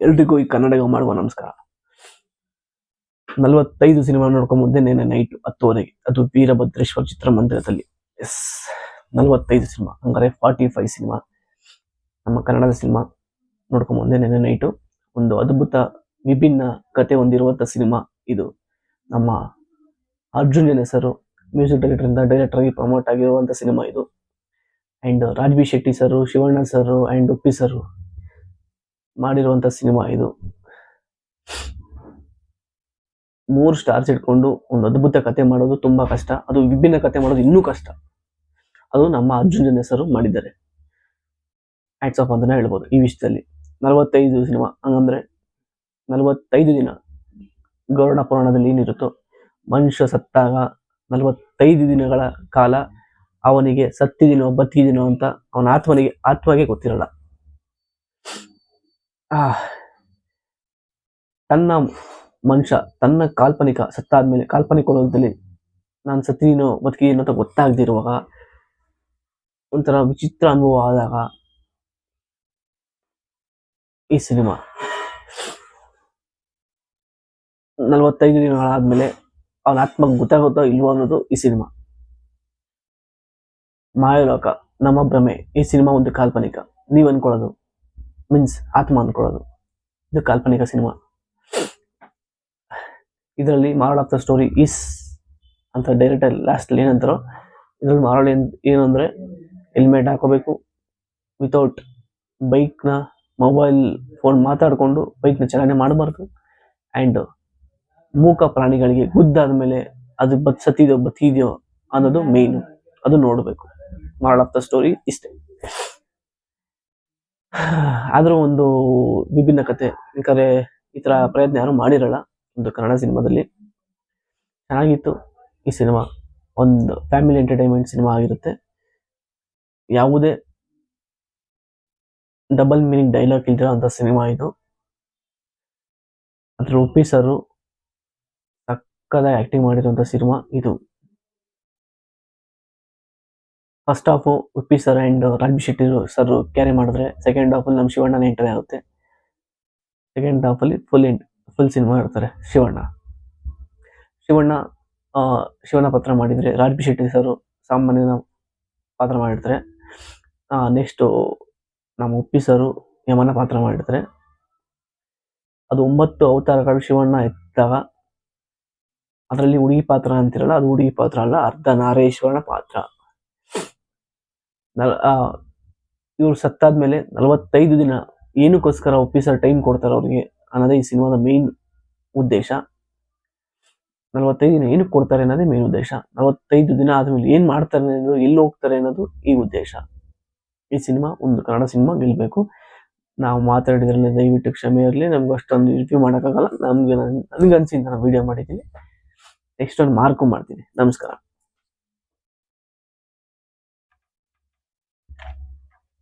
ಎಲ್ರಿಗೂ ಈ ಕನ್ನಡಿಗ ಮಾಡುವ ನಮಸ್ಕಾರ. 45 ಸಿನಿಮಾ ನೋಡ್ಕೊಂಡ್ ಮುಂದೆ ನೆನ್ನೆ ನೈಟ್ 10:30ಗೆ ಅದು ವೀರಭದ್ರೇಶ್ವರ ಚಿತ್ರಮಂದಿರದಲ್ಲಿ. ಎಸ್, 45 ಸಿನಿಮಾ ಹಂಗಾರೆ 45 ಸಿನಿಮಾ ನಮ್ಮ ಕನ್ನಡದ ಸಿನಿಮಾ ನೋಡ್ಕೊಂಡ್ ಮುಂದೆ ನೆನ್ನೆ ನೈಟು ಒಂದು ಅದ್ಭುತ ವಿಭಿನ್ನ ಕತೆ ಹೊಂದಿರುವಂಥ ಸಿನಿಮಾ ಇದು. ನಮ್ಮ Arjun Janya sir music director ಆಗಿ ಪ್ರಮೋಟ್ ಆಗಿರುವಂಥ ಸಿನಿಮಾ ಇದು. And Raj B Shetty sir, Shivanna sir and Uppi sir ಮಾಡಿರುವಂಥ ಸಿನಿಮಾ ಇದು. 3 ಸ್ಟಾರ್ಸ್ ಇಟ್ಕೊಂಡು ಒಂದು ಅದ್ಭುತ ಕತೆ ಮಾಡೋದು ತುಂಬಾ ಕಷ್ಟ, ಅದು ವಿಭಿನ್ನ ಕತೆ ಮಾಡೋದು ಇನ್ನೂ ಕಷ್ಟ. ಅದು ನಮ್ಮ ಅರ್ಜುನ್ ಜನ್ಯ ಸರ್ ಮಾಡಿದ್ದಾರೆ. ಹ್ಯಾಟ್ಸ್ ಆಫ್ ಅಂತಾನೆ ಹೇಳ್ಬೋದು ಈ ವಿಷಯದಲ್ಲಿ. 45 ಸಿನಿಮಾ ಹಂಗಂದ್ರೆ 45 ದಿನ ಗರುಡ ಪುರಾಣದಲ್ಲಿ ಏನಿರುತ್ತೋ, ಮನುಷ್ಯ ಸತ್ತಾಗ 45 ದಿನಗಳ ಕಾಲ ಅವನಿಗೆ ಸತ್ತಿದಿನೋ ಬತ್ತಿದಿನೋ ಅಂತ ಅವನ ಆತ್ಮಗೆ ಗೊತ್ತಿರಲ್ಲ. ತನ್ನ ಮನುಷ್ಯ ತನ್ನ ಸತ್ತಾದ್ಮೇಲೆ ಕಾಲ್ಪನಿಕ ಲೋಕದಲ್ಲಿ ನಾನು ಸತ್ತಿನೋ ಬದುಕಿದೀನೋ ಅಂತ ಗೊತ್ತಾಗದಿರುವಾಗ ಒಂಥರ ವಿಚಿತ್ರ ಅನುಭವ ಆದಾಗ ಈ ಸಿನಿಮಾ 45 ದಿನಗಳಾದ್ಮೇಲೆ ಅವನ ಆತ್ಮಕ್ಕೆ ಗೊತ್ತಾಗುತ್ತೋ ಇಲ್ವೋ ಅನ್ನೋದು ಈ ಸಿನಿಮಾ. ಮಾಯಲೋಕ, ನಮ್ಮ ಭ್ರಮೆ, ಈ ಸಿನಿಮಾ ಒಂದು ಕಾಲ್ಪನಿಕ. ನೀವ್ ಅನ್ಕೊಳ್ಳೋದು ಮೀನ್ಸ್ ಆತ್ಮ ಅನ್ಕೊಳ್ಳೋದು, ಇದು ಕಾಲ್ಪನಿಕ ಸಿನಿಮಾ. ಇದರಲ್ಲಿ moral of the story is ಅಂತ ಡೈರೆಕ್ಟ್ ಲಾಸ್ಟ್ ಏನಂತಾರೋ, ಇದ್ರಲ್ಲಿ ಮಾರಲ್ ಏನು ಅಂದ್ರೆ ಹೆಲ್ಮೆಟ್ ಹಾಕೋಬೇಕು, ವಿತೌಟ್ ಬೈಕ್ನ ಮೊಬೈಲ್ ಫೋನ್ ಮಾತಾಡಿಕೊಂಡು ಬೈಕ್ನ ಚಾಲನೆ ಮಾಡಬಾರ್ದು, ಆ್ಯಂಡ್ ಮೂಕ ಪ್ರಾಣಿಗಳಿಗೆ ಗುದ್ದಾದ್ಮೇಲೆ ಅದು ಸತ್ತಿದೆಯೋ ಬತ್ತಿದೆಯೋ ಅನ್ನೋದು ಮೇಯ್ನು, ಅದು ನೋಡಬೇಕು. ಮಾರಲ್ ಆಫ್ ದ ಸ್ಟೋರಿ ಇಷ್ಟೇ. ಆದರೂ ಒಂದು ವಿಭಿನ್ನ ಕತೆ, ಬೇಕಾದ್ರೆ ಈ ಥರ ಪ್ರಯತ್ನ ಯಾರು ಮಾಡಿರಲ್ಲ ಒಂದು ಕನ್ನಡ ಸಿನಿಮಾದಲ್ಲಿ. ಚೆನ್ನಾಗಿತ್ತು ಈ ಸಿನಿಮಾ. ಒಂದು ಫ್ಯಾಮಿಲಿ ಎಂಟರ್ಟೈನ್ಮೆಂಟ್ ಸಿನಿಮಾ ಆಗಿರುತ್ತೆ. ಯಾವುದೇ ಡಬಲ್ ಮೀನಿಂಗ್ ಡೈಲಾಗ್ ಇಲ್ದಿರೋ ಅಂತ ಸಿನಿಮಾ ಇದು. ಅದ್ರ ಉಪ್ಪಿ ಸರ್ ಸಕ್ಕದಾಗಿ ಆಕ್ಟಿಂಗ್ ಮಾಡಿರುವಂಥ ಸಿನಿಮಾ ಇದು. First half Uppi sir and Raj B Shetty sir carry ಮಾಡಿದ್ರೆ, ಸೆಕೆಂಡ್ ಹಾಫಲ್ಲಿ ನಮ್ಮ ಶಿವಣ್ಣನ ಎಂಟ್ರಿ ಆಗುತ್ತೆ. ಸೆಕೆಂಡ್ ಹಾಫಲ್ಲಿ ಫುಲ್ ಸಿನಿಮಾ ಇರ್ತಾರೆ ಶಿವಣ್ಣ ಪಾತ್ರ ಮಾಡಿದರೆ, ರಾಜ್ಬಿ ಶೆಟ್ಟಿ ಸರ್ ಸಾಮಾನ್ಯನ ಪಾತ್ರ ಮಾಡಿರ್ತಾರೆ. ನೆಕ್ಸ್ಟು ನಮ್ಮ ಉಪ್ಪಿ ಸರ್ ಯಮನ ಪಾತ್ರ ಮಾಡಿರ್ತಾರೆ. ಅದು 9 ಅವತಾರಗಳು ಶಿವಣ್ಣ ಎತ್ತಾಗ ಅದರಲ್ಲಿ ಹುಡುಗಿ ಪಾತ್ರ ಅಂತಿರಲ್ಲ, ಅದು ಹುಡುಗಿ ಪಾತ್ರ ಅಲ್ಲ, ಅರ್ಧ ನಾರೇಶ್ವರನ ಪಾತ್ರ. ಇವ್ರು ಸತ್ತಾದ್ಮೇಲೆ 45 ದಿನ ಏನಕ್ಕೋಸ್ಕರ ಉಪ್ಪಿ ಸರ್ ಟೈಮ್ ಕೊಡ್ತಾರೆ ಅವ್ರಿಗೆ ಅನ್ನೋದೇ ಈ ಸಿನಿಮಾದ ಮೇನ್ ಉದ್ದೇಶ. 45 ದಿನ ಏನಕ್ಕೆ ಕೊಡ್ತಾರೆ ಅನ್ನೋದೇ ಮೇನ್ ಉದ್ದೇಶ. 45 ದಿನ ಆದ್ಮೇಲೆ ಏನ್ ಮಾಡ್ತಾರೆ ಅನ್ನೋದು, ಎಲ್ಲಿ ಹೋಗ್ತಾರೆ ಅನ್ನೋದು ಈ ಉದ್ದೇಶ. ಈ ಸಿನಿಮಾ ಒಂದು ಕನ್ನಡ ಸಿನಿಮಾ ಗೆಲ್ಬೇಕು. ನಾವು ಮಾತಾಡಿದ್ರಲ್ಲಿ ದಯವಿಟ್ಟು ಕ್ಷಮೆ ಇರಲಿ, ನಮ್ಗೆ ಅಷ್ಟೊಂದು ರಿವ್ಯೂ ಮಾಡೋಕ್ಕಾಗಲ್ಲ. ನನಗನ್ಸಿಂದ ನಾನು ವಿಡಿಯೋ ಮಾಡಿದ್ದೀನಿ. ನೆಕ್ಸ್ಟ್ ಒಂದು ಮಾರ್ಕು ಮಾಡ್ತೀನಿ. ನಮಸ್ಕಾರ.